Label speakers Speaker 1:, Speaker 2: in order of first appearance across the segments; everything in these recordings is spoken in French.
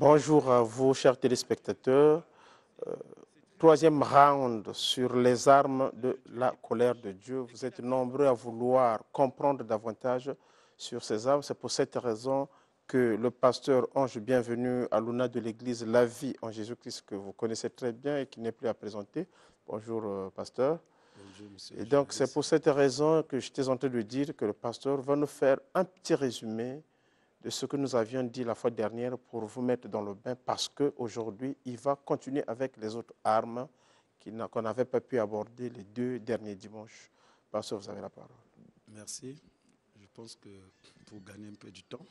Speaker 1: Bonjour à vous, chers téléspectateurs. Euh, Troisième round sur les armes de la colère de Dieu. Vous êtes nombreux à vouloir comprendre davantage sur ces armes. C'est pour cette raison que le pasteur Ange Bienvenu à l'ONA de l'Église La Vie en Jésus-Christ, que vous connaissez très bien et qui n'est plus à présenter. Bonjour, pasteur.
Speaker 2: Bonjour, monsieur.
Speaker 1: Et donc, c'est pour cette raison que j'étais en train de dire que le pasteur va nous faire un petit résumé de ce que nous avions dit la fois dernière pour vous mettre dans le bain, parce qu'aujourd'hui, il va continuer avec les autres armes qu'on n'avait pas pu aborder les 2 derniers dimanches. Pasteur, vous avez la parole.
Speaker 2: Merci. Je pense que pour gagner un peu du temps,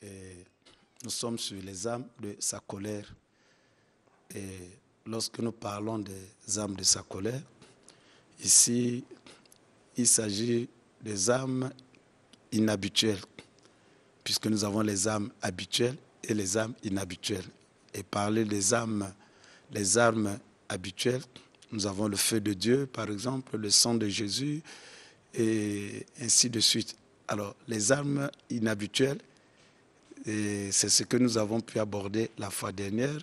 Speaker 2: nous sommes sur les armes de sa colère. Et lorsque nous parlons des armes de sa colère, ici, il s'agit des armes inhabituelles, puisque nous avons les armes habituelles et les armes inhabituelles. Et parler des armes, les armes habituelles, nous avons le feu de Dieu, par exemple, le sang de Jésus, et ainsi de suite. Alors, les armes inhabituelles, c'est ce que nous avons pu aborder la fois dernière.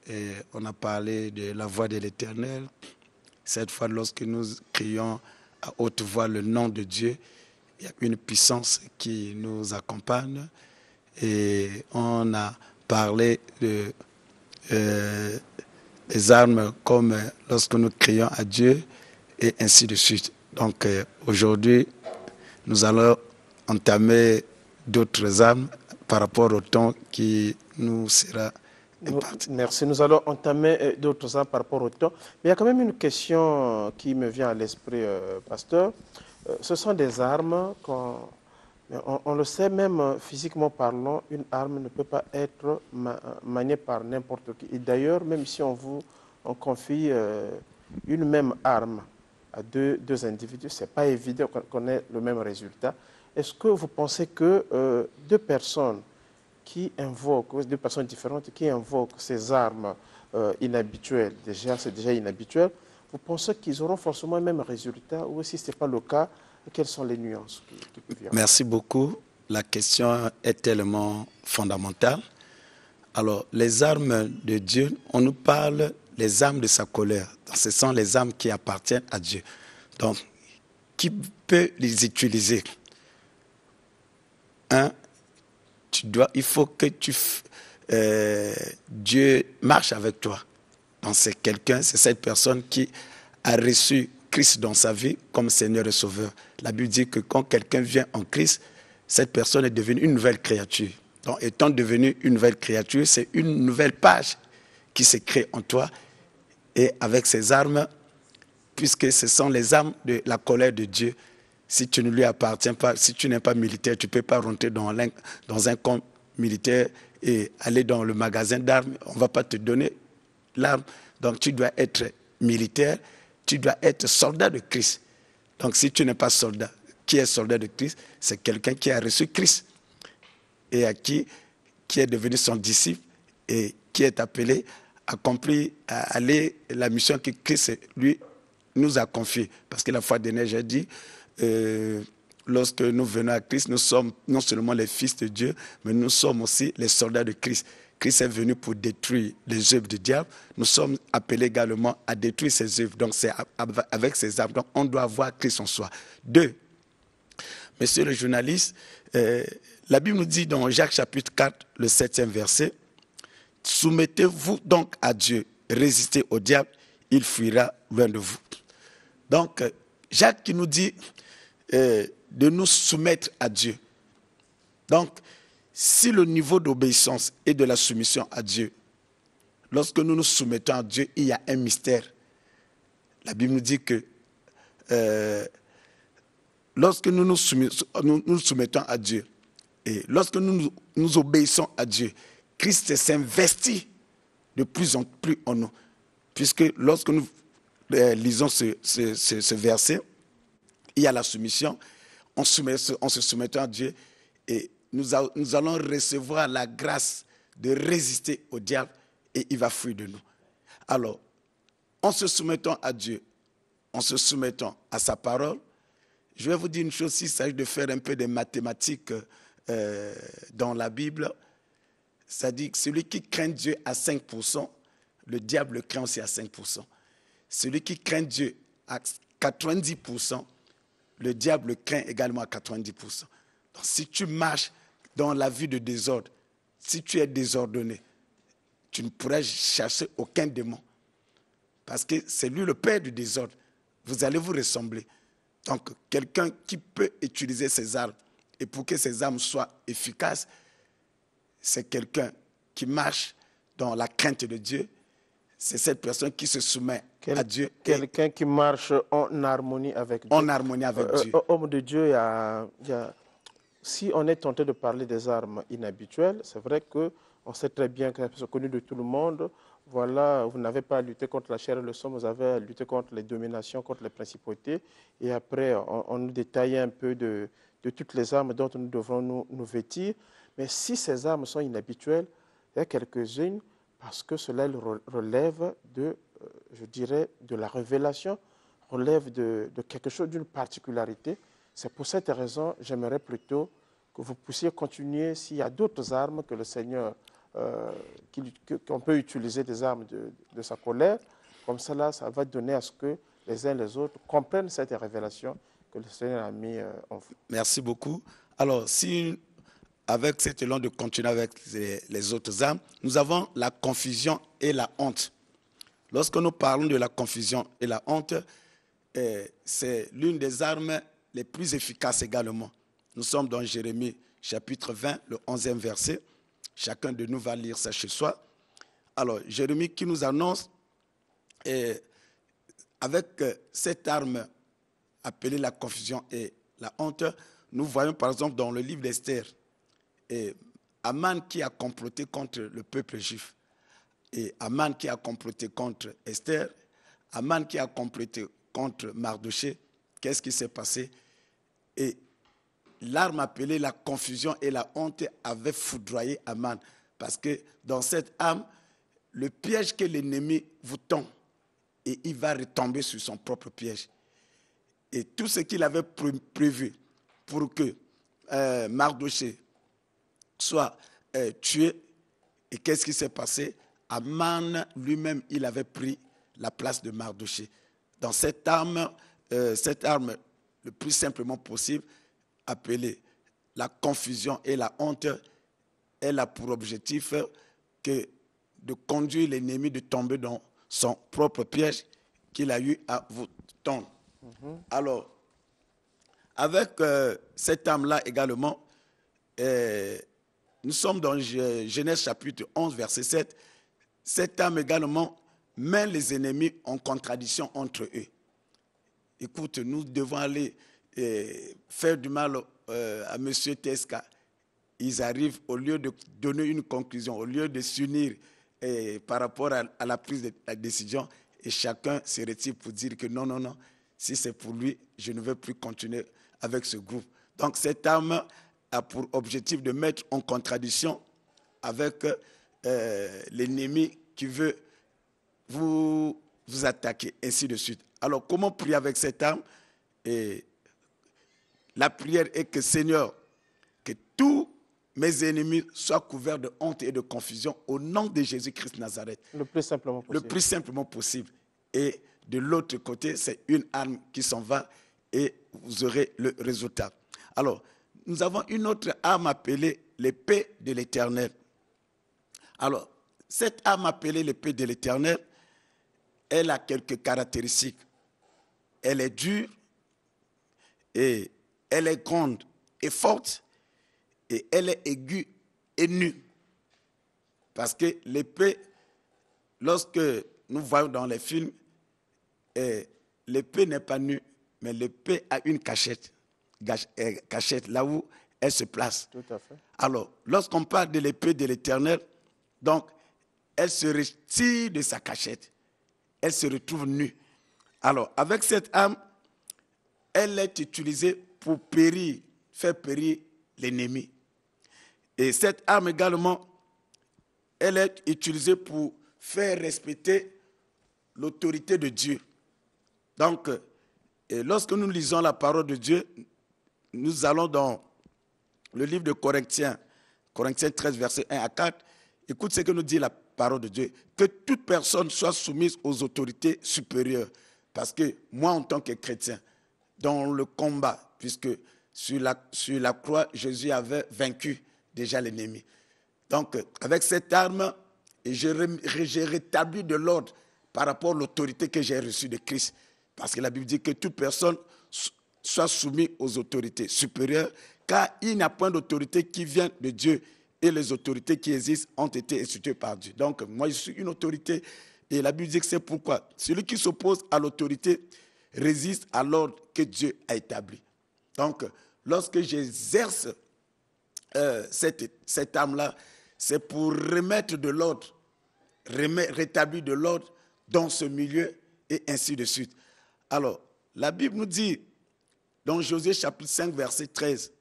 Speaker 2: Et on a parlé de la voix de l'Éternel. Cette fois, lorsque nous crions à haute voix le nom de Dieu, il y a une puissance qui nous accompagne. Et on a parlé de des armes comme lorsque nous crions à Dieu et ainsi de suite. Donc aujourd'hui, nous allons entamer d'autres armes par rapport au temps qui nous sera imparti.
Speaker 1: Merci. Nous allons entamer d'autres armes par rapport au temps. Mais il y a quand même une question qui me vient à l'esprit, pasteur. Ce sont des armes on le sait, même physiquement parlant, une arme ne peut pas être maniée par n'importe qui. Et d'ailleurs, même si on confie une même arme à deux individus, ce n'est pas évident qu'on ait le même résultat. Est-ce que vous pensez que deux personnes différentes qui invoquent ces armes inhabituelles, c'est déjà inhabituel, vous pensez qu'ils auront forcément le même résultat, ou si ce n'est pas le cas, quelles sont les nuances qui peuvent y avoir?
Speaker 2: Merci beaucoup. La question est tellement fondamentale. Alors, les armes de Dieu, on nous parle des armes de sa colère. Donc, ce sont les armes qui appartiennent à Dieu. Donc, qui peut les utiliser? Il faut que Dieu marche avec toi. Donc, c'est cette personne qui a reçu Christ dans sa vie comme Seigneur et Sauveur. La Bible dit que quand quelqu'un vient en Christ, cette personne est devenue une nouvelle créature. Donc, étant devenue une nouvelle créature, c'est une nouvelle page qui se crée en toi. Et avec ces armes, puisque ce sont les armes de la colère de Dieu, si tu ne lui appartiens pas, si tu n'es pas militaire, tu ne peux pas rentrer dans un camp militaire et aller dans le magasin d'armes. On ne va pas te donner l'arme. Donc, tu dois être militaire, tu dois être soldat de Christ. Donc, si tu n'es pas soldat, qui est soldat de Christ? C'est quelqu'un qui a reçu Christ et qui est devenu son disciple et qui est appelé à accomplir, à aller la mission que Christ lui nous a confiée. Parce que la foi dernière, j'ai dit, lorsque nous venons à Christ, nous sommes non seulement les fils de Dieu, mais nous sommes aussi les soldats de Christ. Christ est venu pour détruire les œuvres du diable. Nous sommes appelés également à détruire ses œuvres. Donc, c'est avec ces armes. Donc, on doit avoir Christ en soi. 2. Monsieur le journaliste, la Bible nous dit dans Jacques chapitre 4, le 7e verset, « Soumettez-vous donc à Dieu, résistez au diable, il fuira loin de vous. » Donc, Jacques qui nous dit de nous soumettre à Dieu. Donc, si le niveau d'obéissance et de la soumission à Dieu, lorsque nous nous soumettons à Dieu, il y a un mystère. La Bible nous dit que lorsque nous nous soumettons à Dieu et lorsque nous obéissons à Dieu, Christ s'investit de plus en plus en nous. Puisque lorsque nous lisons ce verset, il y a la soumission, on se soumettant à Dieu et nous allons recevoir la grâce de résister au diable et il va fuir de nous. Alors, en se soumettant à Dieu, en se soumettant à sa parole, je vais vous dire une chose, s'il s'agit de faire un peu de mathématiques dans la Bible, C'est-à-dire que celui qui craint Dieu à 5%, le diable le craint aussi à 5%. Celui qui craint Dieu à 90%, le diable le craint également à 90%. Donc si tu marches dans la vie de désordre, si tu es désordonné, tu ne pourrais chercher aucun démon. Parce que c'est lui le père du désordre. Vous allez vous ressembler. Donc, quelqu'un qui peut utiliser ses armes, et pour que ces armes soient efficaces, c'est quelqu'un qui marche dans la crainte de Dieu. C'est cette personne qui se soumet à Dieu.
Speaker 1: Quelqu'un qui marche en harmonie avec Dieu.
Speaker 2: En harmonie avec Dieu.
Speaker 1: Homme de Dieu, si on est tenté de parler des armes inhabituelles, c'est vrai qu'on sait très bien que c'est connu de tout le monde. Voilà, vous n'avez pas à lutter contre la chair et le sang, vous avez à lutter contre les dominations, contre les principautés. Et après, on nous détaille un peu de toutes les armes dont nous devrons nous vêtir. Mais si ces armes sont inhabituelles, il y a quelques-unes, parce que cela relève de, je dirais, de la révélation, relève de quelque chose, d'une particularité. C'est pour cette raison, j'aimerais plutôt que vous puissiez continuer s'il y a d'autres armes que le Seigneur, qu'on peut utiliser des armes de sa colère. Comme cela, ça va donner à ce que les uns et les autres comprennent cette révélation que le Seigneur a mis en vous.
Speaker 2: Merci beaucoup. Alors, si avec cet élan de continuer avec les autres armes, nous avons la confusion et la honte. Lorsque nous parlons de la confusion et la honte, c'est l'une des armes les plus efficaces également. Nous sommes dans Jérémie chapitre 20, le 11e verset. Chacun de nous va lire ça chez soi. Alors, Jérémie qui nous annonce, avec cette arme appelée la confusion et la honte, nous voyons par exemple dans le livre d'Esther, Aman qui a comploté contre le peuple juif, et Aman qui a comploté contre Esther, Aman qui a comploté contre Mardoché. Qu'est-ce qui s'est passé? Et l'arme appelée la confusion et la honte avait foudroyé Aman. Parce que dans cette arme, le piège que l'ennemi vous tend, et il va retomber sur son propre piège. Et tout ce qu'il avait prévu pour que Mardoché soit tué, et qu'est-ce qui s'est passé? Aman lui-même, il avait pris la place de Mardoché. Dans cette arme le plus simplement possible, appelée la confusion et la honte, elle a pour objectif que de conduire l'ennemi de tomber dans son propre piège qu'il a eu à vous tendre. Alors, avec cette arme-là également, nous sommes dans Genèse chapitre 11, verset 7. Cette arme également met les ennemis en contradiction entre eux. Écoute, nous devons aller faire du mal à M. Tesca. Ils arrivent, au lieu de donner une conclusion, au lieu de s'unir par rapport à la prise de la décision, et chacun se retire pour dire que non, non, non, si c'est pour lui, je ne veux plus continuer avec ce groupe. Donc cette arme a pour objectif de mettre en contradiction avec l'ennemi qui veut vous attaquer, ainsi de suite. Alors, comment prier avec cette arme? Et la prière est que, Seigneur, que tous mes ennemis soient couverts de honte et de confusion au nom de Jésus-Christ Nazareth.
Speaker 1: Le plus simplement possible.
Speaker 2: Le plus simplement possible. Et de l'autre côté, c'est une arme qui s'en va et vous aurez le résultat. Alors, nous avons une autre arme appelée l'épée de l'Éternel. Alors, cette arme appelée l'épée de l'Éternel, elle a quelques caractéristiques. Elle est dure et elle est grande et forte et elle est aiguë et nue. Parce que l'épée, lorsque nous voyons dans les films, l'épée n'est pas nue, mais l'épée a une cachette, là où elle se place.
Speaker 1: Tout à fait.
Speaker 2: Alors, lorsqu'on parle de l'épée de l'Éternel, donc, elle se retire de sa cachette. Elle se retrouve nue. Alors, avec cette arme, elle est utilisée pour faire périr l'ennemi. Et cette arme également, elle est utilisée pour faire respecter l'autorité de Dieu. Donc, lorsque nous lisons la parole de Dieu, nous allons dans le livre de Corinthiens 13, versets 1 à 4, Écoute ce que nous dit la parole de Dieu. Que toute personne soit soumise aux autorités supérieures. Parce que moi, en tant que chrétien, dans le combat, puisque sur la croix, Jésus avait vaincu déjà l'ennemi. Donc, avec cette arme, j'ai rétabli de l'ordre par rapport à l'autorité que j'ai reçue de Christ. Parce que la Bible dit que toute personne soit soumise aux autorités supérieures, car il n'y a point d'autorité qui vient de Dieu et les autorités qui existent ont été instituées par Dieu. Donc, moi, je suis une autorité et la Bible dit que c'est pourquoi celui qui s'oppose à l'autorité résiste à l'ordre que Dieu a établi. Donc, lorsque j'exerce cette arme-là, c'est pour remettre de l'ordre, rétablir de l'ordre dans ce milieu et ainsi de suite. Alors, la Bible nous dit, dans Josué chapitre 5, verset 13,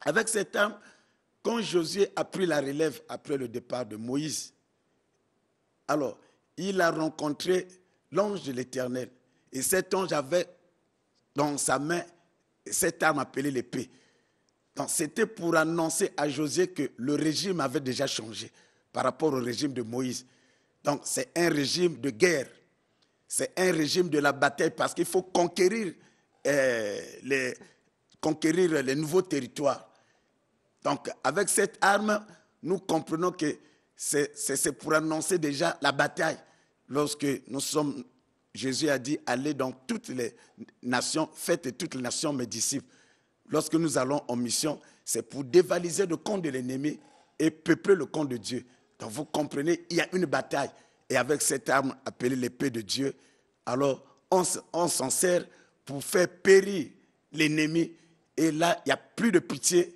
Speaker 2: avec cette arme, quand Josué a pris la relève après le départ de Moïse, alors, il a rencontré l'ange de l'Éternel. Et cet ange avait dans sa main cette arme appelée l'épée. Donc, c'était pour annoncer à Josué que le régime avait déjà changé par rapport au régime de Moïse. Donc, c'est un régime de guerre. C'est un régime de la bataille parce qu'il faut conquérir les nouveaux territoires. Donc, avec cette arme, nous comprenons que c'est pour annoncer déjà la bataille. Lorsque Jésus a dit, allez dans toutes les nations, faites toutes les nations mes disciples. Lorsque nous allons en mission, c'est pour dévaliser le camp de l'ennemi et peupler le camp de Dieu. Donc vous comprenez, il y a une bataille. Et avec cette arme appelée l'épée de Dieu, alors on s'en sert pour faire périr l'ennemi. Et là, il n'y a plus de pitié.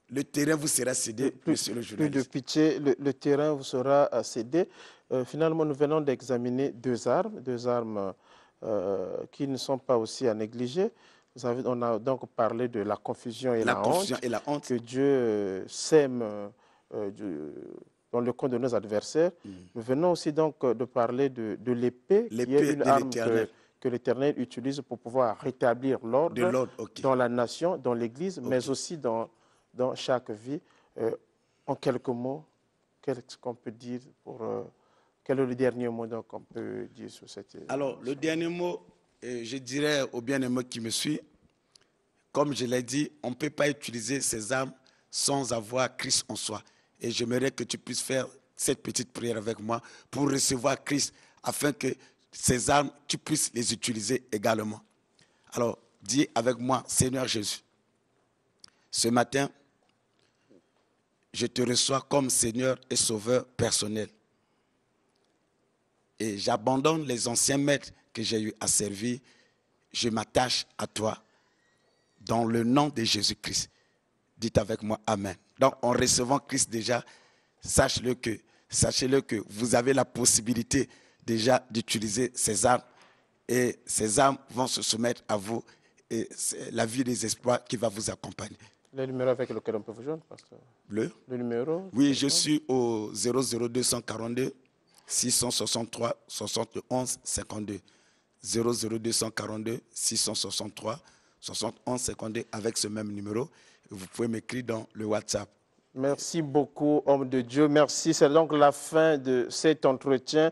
Speaker 2: Le terrain vous sera cédé, monsieur le journaliste.
Speaker 1: Plus de pitié, le terrain vous sera cédé. Finalement, nous venons d'examiner deux armes qui ne sont pas aussi à négliger. On a donc parlé de la confusion et la honte que Dieu sème dans le camp de nos adversaires. Nous venons aussi donc de parler de l'épée, qui est une arme que l'Éternel utilise pour pouvoir rétablir l'ordre dans la nation, dans l'Église, mais aussi dans chaque vie. En quelques mots, qu'est-ce qu'on peut dire quel est le dernier mot qu'on peut dire sur cette...
Speaker 2: Alors, le dernier mot, je dirais au bien-aimé qui me suit, comme je l'ai dit, on ne peut pas utiliser ces armes sans avoir Christ en soi. Et j'aimerais que tu puisses faire cette petite prière avec moi pour recevoir Christ, afin que ces armes, tu puisses les utiliser également. Alors, dis avec moi, Seigneur Jésus, ce matin, je te reçois comme Seigneur et Sauveur personnel. Et j'abandonne les anciens maîtres que j'ai eu à servir. Je m'attache à toi dans le nom de Jésus-Christ. Dites avec moi Amen. Donc, en recevant Christ déjà, sachez-le que vous avez la possibilité déjà d'utiliser ces armes. Et ces armes vont se soumettre à vous. Et c'est la vie des espoirs qui va vous accompagner.
Speaker 1: Le numéro avec lequel on peut vous joindre, pasteur? Le numéro?
Speaker 2: Oui, je suis au 00242 663 71 52. 00242 663 71 52 avec ce même numéro. Vous pouvez m'écrire dans le WhatsApp.
Speaker 1: Merci beaucoup, homme de Dieu. Merci. C'est donc la fin de cet entretien.